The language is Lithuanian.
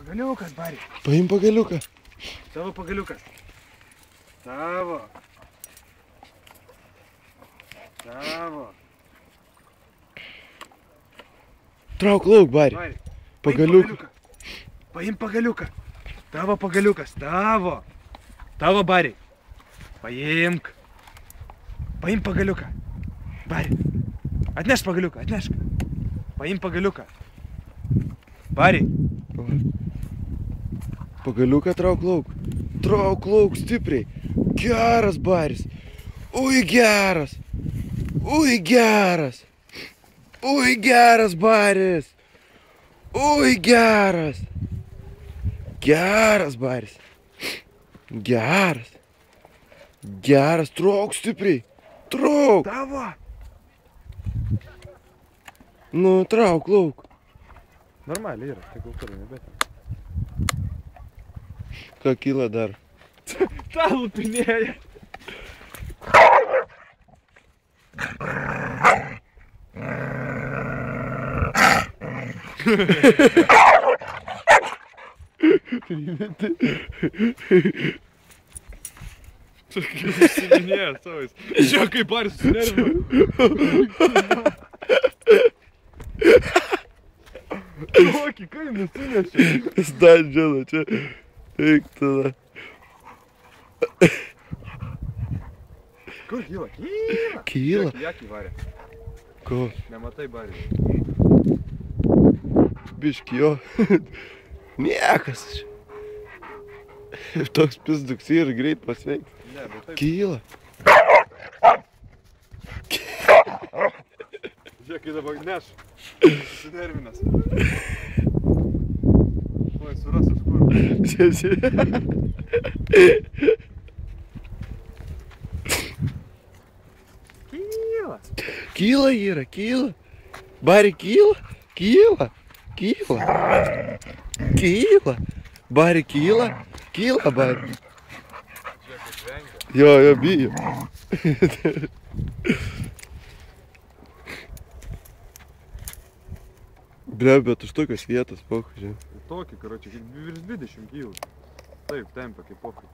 Pagaliukas, Bari. Paim pagaliuką. Tavo pagaliukas. Tavo. Tavo. Trauk lauk, Bari. Bari. Pagaliuką. Paim pagaliuką. Tavo pagaliukas. Tavo. Tavo, Bari. Paimk. Paim pagaliuką. Bari. Atnešk pagaliuką, atnešk. Paim pagaliuką. Bari. Pagaliuką trauk lauk. Trauk lauk stipriai. Geras, Baris. Ui, geras. Ui, geras. Ui, geras, Baris. Ui, geras. Geras, Baris. Geras. Geras, trauk stipriai. Trauk. Tavo. Nu, trauk lauk. Normaliai yra, tai kultūra nebėt. Ką kyla dar? Ta lupinėja. Tokia užsiminėja savais. Žiūrėk, kaip Baris susinervino. Kokį kaimą sunešė. Stan čia. Eik tada. Kur kyla? Kyla. Kyla? Žiūrėk, jakį varė. Ko? Nematai, Bari. Biški jo. Niekas. Toks pizduks ir greit pasveiks. Ne, bet taip. Kyla. Žiūrėk, kai dabar neš. Susinervinas. Oi, surasas kur. Kyla. Kyla yra, kyla. Bari kyla, kyla, kyla. Kyla. Bari kyla, kyla, Bari. Žiūrėk, kaip vengia. Jo, bijo. Ble, bet už tokios vietos, pohu, žinai. Tokį, karočią, virš 20 kilų. Taip, tempia kaip pokai.